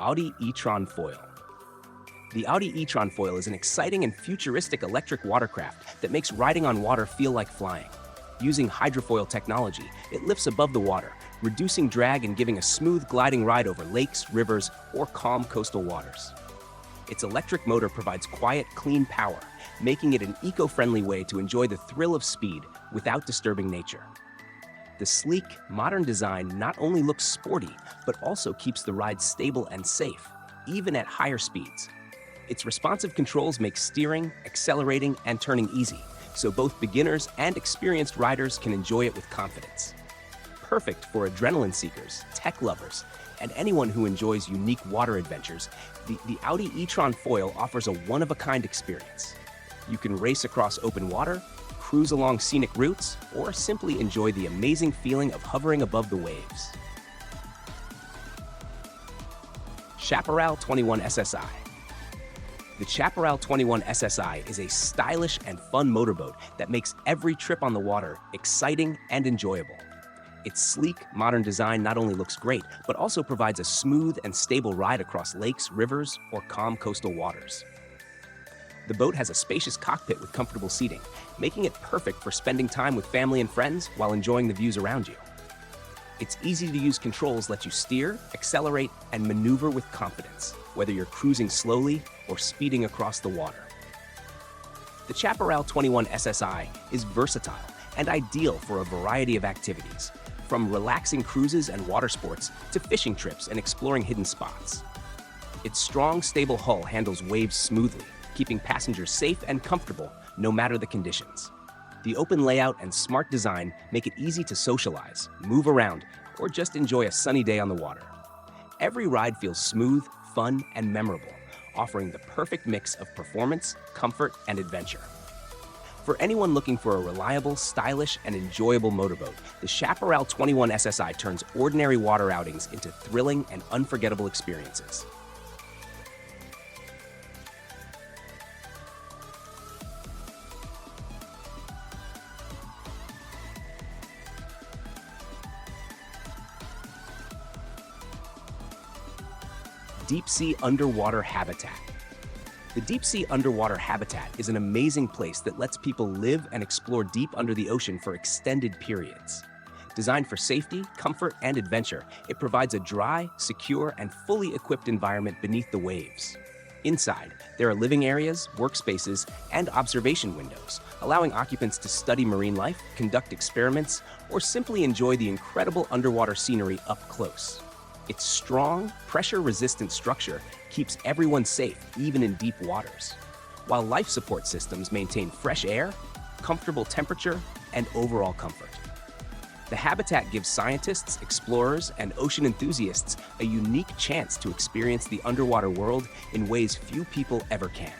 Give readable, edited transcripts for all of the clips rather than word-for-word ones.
Audi e-tron foil. The Audi e-tron foil is an exciting and futuristic electric watercraft that makes riding on water feel like flying. Using hydrofoil technology, it lifts above the water, reducing drag and giving a smooth gliding ride over lakes, rivers, or calm coastal waters. Its electric motor provides quiet, clean power, making it an eco-friendly way to enjoy the thrill of speed without disturbing nature. The sleek, modern design not only looks sporty, but also keeps the ride stable and safe, even at higher speeds. Its responsive controls make steering, accelerating, and turning easy, so both beginners and experienced riders can enjoy it with confidence. Perfect for adrenaline seekers, tech lovers, and anyone who enjoys unique water adventures, the Audi e-tron foil offers a one-of-a-kind experience. You can race across open water, cruise along scenic routes, or simply enjoy the amazing feeling of hovering above the waves. Chaparral 21 SSI. The Chaparral 21 SSI is a stylish and fun motorboat that makes every trip on the water exciting and enjoyable. Its sleek, modern design not only looks great, but also provides a smooth and stable ride across lakes, rivers, or calm coastal waters. The boat has a spacious cockpit with comfortable seating, making it perfect for spending time with family and friends while enjoying the views around you. Its easy-to-use controls let you steer, accelerate, and maneuver with confidence, whether you're cruising slowly or speeding across the water. The Chaparral 21 SSI is versatile and ideal for a variety of activities, from relaxing cruises and water sports to fishing trips and exploring hidden spots. Its strong, stable hull handles waves smoothly, keeping passengers safe and comfortable no matter the conditions. The open layout and smart design make it easy to socialize, move around, or just enjoy a sunny day on the water. Every ride feels smooth, fun, and memorable, offering the perfect mix of performance, comfort, and adventure. For anyone looking for a reliable, stylish, and enjoyable motorboat, the Chaparral 21 SSI turns ordinary water outings into thrilling and unforgettable experiences. Deep Sea Underwater Habitat. The deep sea underwater habitat is an amazing place that lets people live and explore deep under the ocean for extended periods. Designed for safety, comfort, and adventure, it provides a dry, secure, and fully equipped environment beneath the waves. Inside, there are living areas, workspaces, and observation windows, allowing occupants to study marine life, conduct experiments, or simply enjoy the incredible underwater scenery up close. Its strong, pressure-resistant structure keeps everyone safe, even in deep waters, while life support systems maintain fresh air, comfortable temperature, and overall comfort. The habitat gives scientists, explorers, and ocean enthusiasts a unique chance to experience the underwater world in ways few people ever can.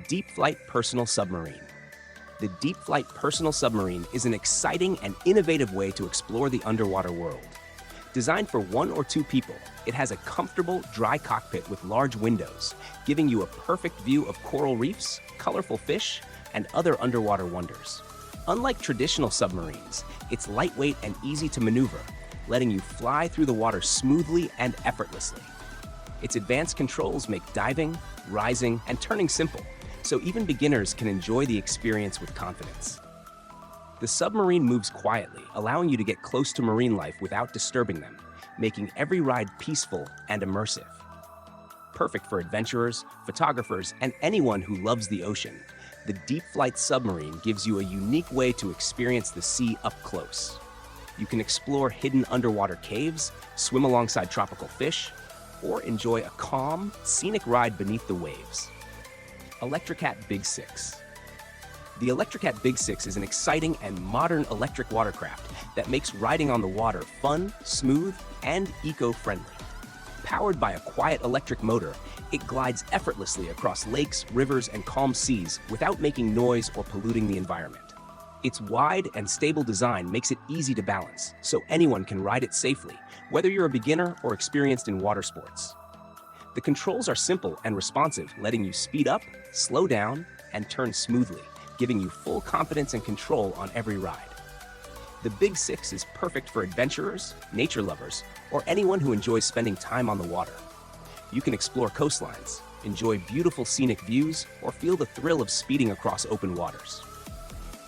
Deep Flight Personal Submarine. The Deep Flight Personal Submarine is an exciting and innovative way to explore the underwater world. Designed for 1 or 2 people, it has a comfortable, dry cockpit with large windows, giving you a perfect view of coral reefs, colorful fish, and other underwater wonders. Unlike traditional submarines, it's lightweight and easy to maneuver, letting you fly through the water smoothly and effortlessly. Its advanced controls make diving, rising, and turning simple, so even beginners can enjoy the experience with confidence. The submarine moves quietly, allowing you to get close to marine life without disturbing them, making every ride peaceful and immersive. Perfect for adventurers, photographers, and anyone who loves the ocean, the Deep Flight Submarine gives you a unique way to experience the sea up close. You can explore hidden underwater caves, swim alongside tropical fish, or enjoy a calm, scenic ride beneath the waves. Electricat Big 6. The Electricat Big 6 is an exciting and modern electric watercraft that makes riding on the water fun, smooth, and eco-friendly. Powered by a quiet electric motor, it glides effortlessly across lakes, rivers, and calm seas without making noise or polluting the environment. Its wide and stable design makes it easy to balance, so anyone can ride it safely, whether you're a beginner or experienced in water sports. The controls are simple and responsive, letting you speed up, slow down, and turn smoothly, giving you full confidence and control on every ride. The Big Six is perfect for adventurers, nature lovers, or anyone who enjoys spending time on the water. You can explore coastlines, enjoy beautiful scenic views, or feel the thrill of speeding across open waters.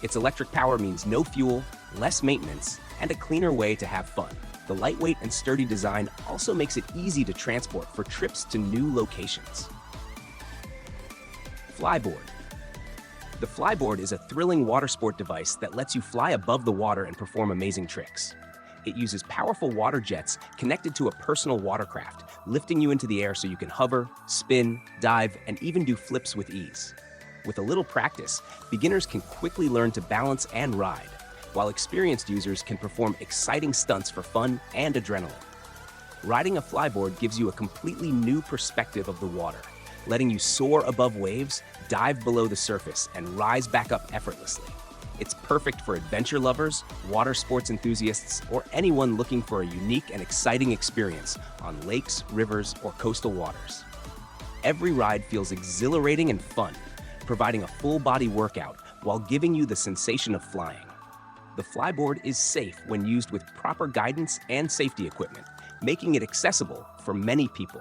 Its electric power means no fuel, less maintenance, and a cleaner way to have fun. The lightweight and sturdy design also makes it easy to transport for trips to new locations. Flyboard. The Flyboard is a thrilling water sport device that lets you fly above the water and perform amazing tricks. It uses powerful water jets connected to a personal watercraft, lifting you into the air so you can hover, spin, dive, and even do flips with ease. With a little practice, beginners can quickly learn to balance and ride, while experienced users can perform exciting stunts for fun and adrenaline. Riding a flyboard gives you a completely new perspective of the water, letting you soar above waves, dive below the surface, and rise back up effortlessly. It's perfect for adventure lovers, water sports enthusiasts, or anyone looking for a unique and exciting experience on lakes, rivers, or coastal waters. Every ride feels exhilarating and fun, providing a full-body workout while giving you the sensation of flying. The Flyboard is safe when used with proper guidance and safety equipment, making it accessible for many people.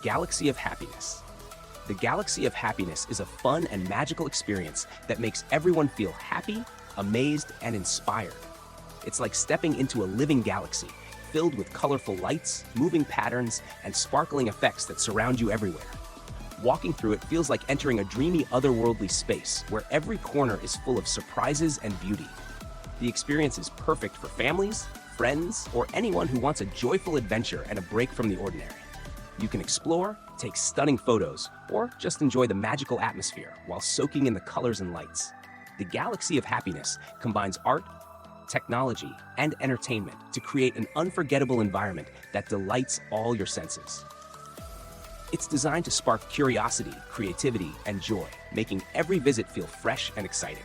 Galaxy of Happiness. The Galaxy of Happiness is a fun and magical experience that makes everyone feel happy, amazed, and inspired. It's like stepping into a living galaxy, filled with colorful lights, moving patterns, and sparkling effects that surround you everywhere. Walking through it feels like entering a dreamy otherworldly space where every corner is full of surprises and beauty. The experience is perfect for families, friends, or anyone who wants a joyful adventure and a break from the ordinary. You can explore, take stunning photos, or just enjoy the magical atmosphere while soaking in the colors and lights. The Galaxy of Happiness combines art, technology, and entertainment to create an unforgettable environment that delights all your senses. It's designed to spark curiosity, creativity, and joy, making every visit feel fresh and exciting.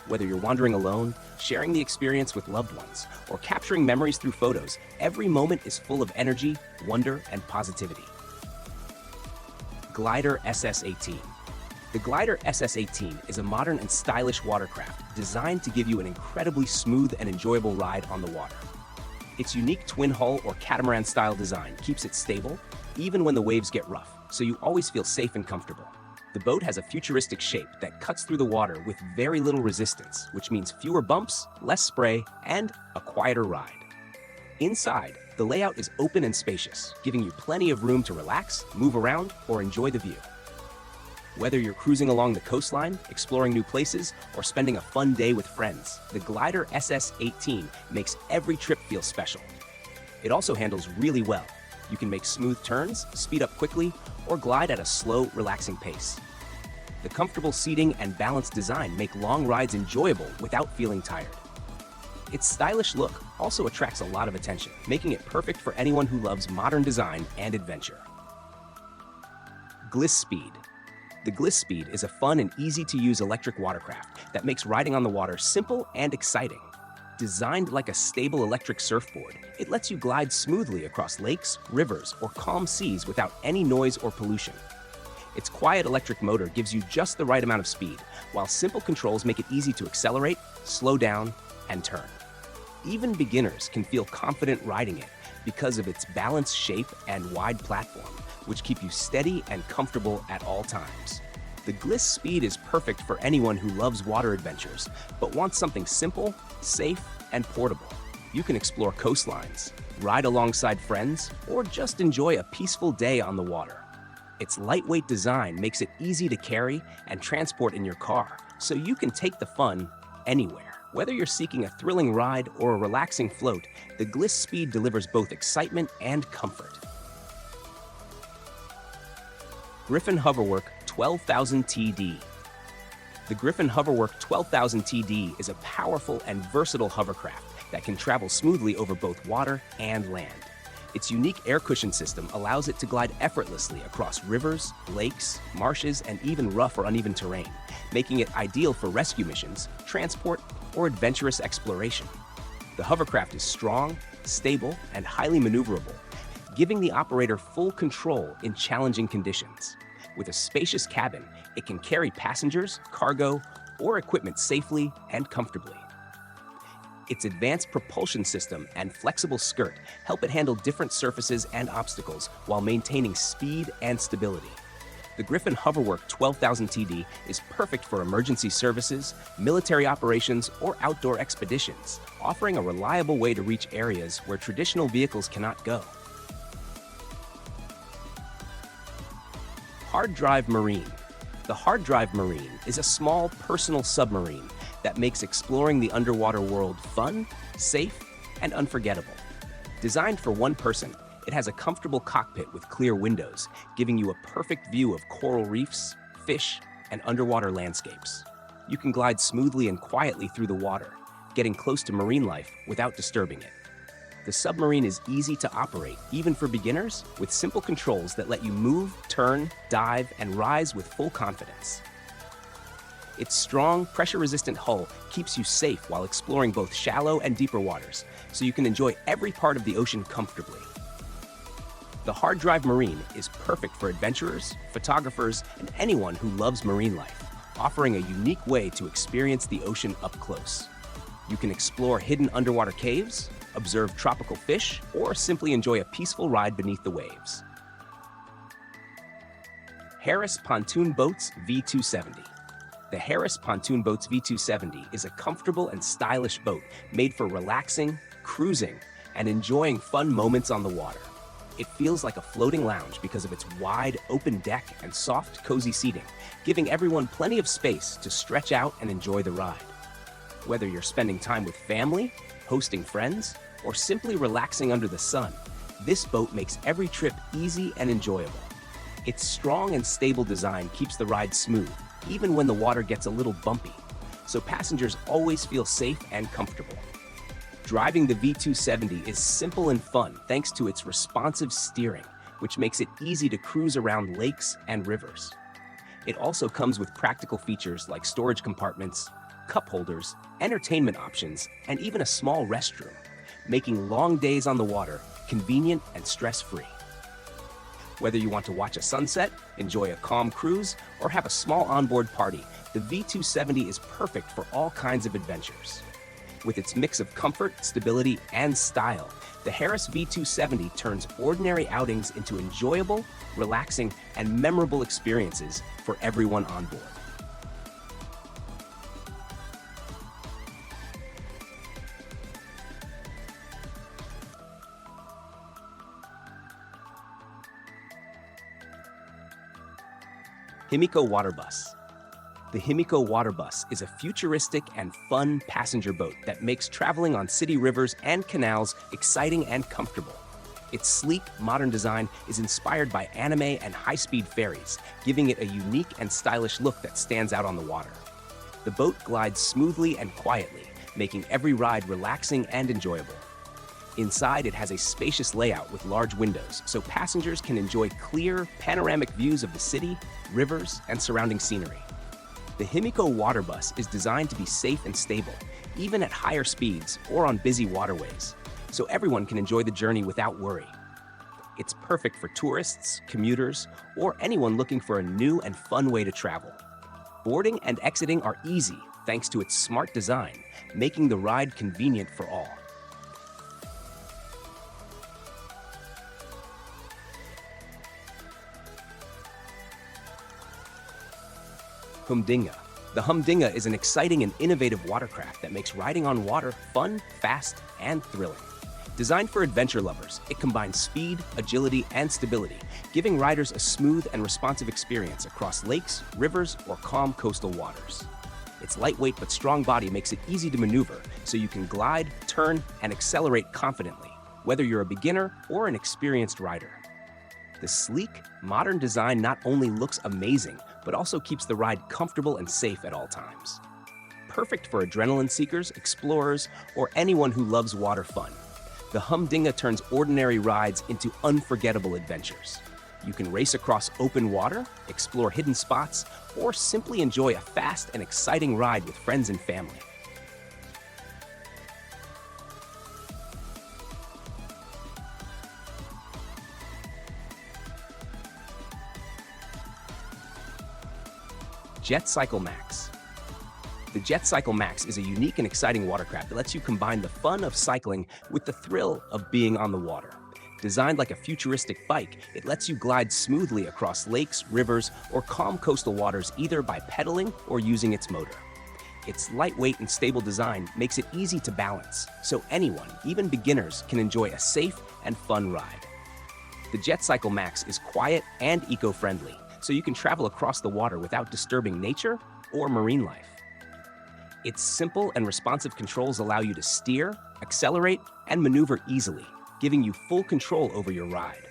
Whether you're wandering alone, sharing the experience with loved ones, or capturing memories through photos, every moment is full of energy, wonder, and positivity. Glider SS-18. The Glider SS-18 is a modern and stylish watercraft designed to give you an incredibly smooth and enjoyable ride on the water. Its unique twin-hull or catamaran-style design keeps it stable, even when the waves get rough, so you always feel safe and comfortable. The boat has a futuristic shape that cuts through the water with very little resistance, which means fewer bumps, less spray, and a quieter ride. Inside, the layout is open and spacious, giving you plenty of room to relax, move around, or enjoy the view. Whether you're cruising along the coastline, exploring new places, or spending a fun day with friends, the Glider SS-18 makes every trip feel special. It also handles really well. You can make smooth turns, speed up quickly, or glide at a slow, relaxing pace. The comfortable seating and balanced design make long rides enjoyable without feeling tired. Its stylish look also attracts a lot of attention, making it perfect for anyone who loves modern design and adventure. Gliss Speed. The Gliss Speed is a fun and easy-to-use electric watercraft that makes riding on the water simple and exciting. Designed like a stable electric surfboard, it lets you glide smoothly across lakes, rivers, or calm seas without any noise or pollution. Its quiet electric motor gives you just the right amount of speed, while simple controls make it easy to accelerate, slow down, and turn. Even beginners can feel confident riding it because of its balanced shape and wide platform, which keep you steady and comfortable at all times. The Gliss Speed is perfect for anyone who loves water adventures, but wants something simple, safe, and portable. You can explore coastlines, ride alongside friends, or just enjoy a peaceful day on the water. Its lightweight design makes it easy to carry and transport in your car, so you can take the fun anywhere. Whether you're seeking a thrilling ride or a relaxing float, the Gliss Speed delivers both excitement and comfort. Griffon Hoverwork 12,000 TD. The Griffon Hoverwork 12,000 TD is a powerful and versatile hovercraft that can travel smoothly over both water and land. Its unique air cushion system allows it to glide effortlessly across rivers, lakes, marshes, and even rough or uneven terrain, making it ideal for rescue missions, transport, or adventurous exploration. The hovercraft is strong, stable, and highly maneuverable, giving the operator full control in challenging conditions. With a spacious cabin, it can carry passengers, cargo, or equipment safely and comfortably. Its advanced propulsion system and flexible skirt help it handle different surfaces and obstacles while maintaining speed and stability. The Griffon Hoverwork 12,000 TD is perfect for emergency services, military operations, or outdoor expeditions, offering a reliable way to reach areas where traditional vehicles cannot go. Hard Drive Marine. The Hard Drive Marine is a small personal submarine that makes exploring the underwater world fun, safe, and unforgettable. Designed for one person, it has a comfortable cockpit with clear windows, giving you a perfect view of coral reefs, fish, and underwater landscapes. You can glide smoothly and quietly through the water, getting close to marine life without disturbing it. The submarine is easy to operate, even for beginners, with simple controls that let you move, turn, dive, and rise with full confidence. Its strong, pressure-resistant hull keeps you safe while exploring both shallow and deeper waters, so you can enjoy every part of the ocean comfortably. The Hard Drive Marine is perfect for adventurers, photographers, and anyone who loves marine life, offering a unique way to experience the ocean up close. You can explore hidden underwater caves, observe tropical fish, or simply enjoy a peaceful ride beneath the waves. Harris Pontoon Boats V270. The Harris Pontoon Boats V270 is a comfortable and stylish boat made for relaxing, cruising, and enjoying fun moments on the water. It feels like a floating lounge because of its wide, open deck and soft, cozy seating, giving everyone plenty of space to stretch out and enjoy the ride. Whether you're spending time with family, hosting friends, or simply relaxing under the sun, this boat makes every trip easy and enjoyable. Its strong and stable design keeps the ride smooth, even when the water gets a little bumpy, so passengers always feel safe and comfortable. Driving the V270 is simple and fun thanks to its responsive steering, which makes it easy to cruise around lakes and rivers. It also comes with practical features like storage compartments, cup holders, entertainment options, and even a small restroom, making long days on the water convenient and stress-free. Whether you want to watch a sunset, enjoy a calm cruise, or have a small onboard party, the V270 is perfect for all kinds of adventures. With its mix of comfort, stability, and style, the Harris V270 turns ordinary outings into enjoyable, relaxing, and memorable experiences for everyone on board. Himiko Water Bus. The Himiko Water Bus is a futuristic and fun passenger boat that makes traveling on city rivers and canals exciting and comfortable. Its sleek, modern design is inspired by anime and high-speed ferries, giving it a unique and stylish look that stands out on the water. The boat glides smoothly and quietly, making every ride relaxing and enjoyable. Inside, it has a spacious layout with large windows, so passengers can enjoy clear, panoramic views of the city, rivers, and surrounding scenery. The Himiko Water Bus is designed to be safe and stable, even at higher speeds or on busy waterways, so everyone can enjoy the journey without worry. It's perfect for tourists, commuters, or anyone looking for a new and fun way to travel. Boarding and exiting are easy thanks to its smart design, making the ride convenient for all. Humdinga. The Humdinga is an exciting and innovative watercraft that makes riding on water fun, fast, and thrilling. Designed for adventure lovers, it combines speed, agility, and stability, giving riders a smooth and responsive experience across lakes, rivers, or calm coastal waters. Its lightweight but strong body makes it easy to maneuver, so you can glide, turn, and accelerate confidently, whether you're a beginner or an experienced rider. The sleek, modern design not only looks amazing, but also keeps the ride comfortable and safe at all times. Perfect for adrenaline seekers, explorers, or anyone who loves water fun. The Humdinga turns ordinary rides into unforgettable adventures. You can race across open water, explore hidden spots, or simply enjoy a fast and exciting ride with friends and family. Jet Cycle Max. The Jet Cycle Max is a unique and exciting watercraft that lets you combine the fun of cycling with the thrill of being on the water. Designed like a futuristic bike, it lets you glide smoothly across lakes, rivers, or calm coastal waters either by pedaling or using its motor. Its lightweight and stable design makes it easy to balance, so anyone, even beginners, can enjoy a safe and fun ride. The Jet Cycle Max is quiet and eco-friendly, so you can travel across the water without disturbing nature or marine life. Its simple and responsive controls allow you to steer, accelerate, and maneuver easily, giving you full control over your ride.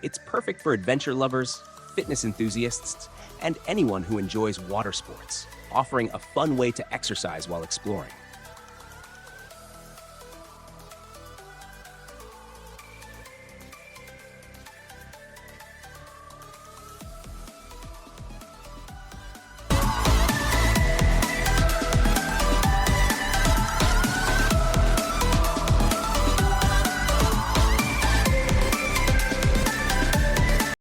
It's perfect for adventure lovers, fitness enthusiasts, and anyone who enjoys water sports, offering a fun way to exercise while exploring.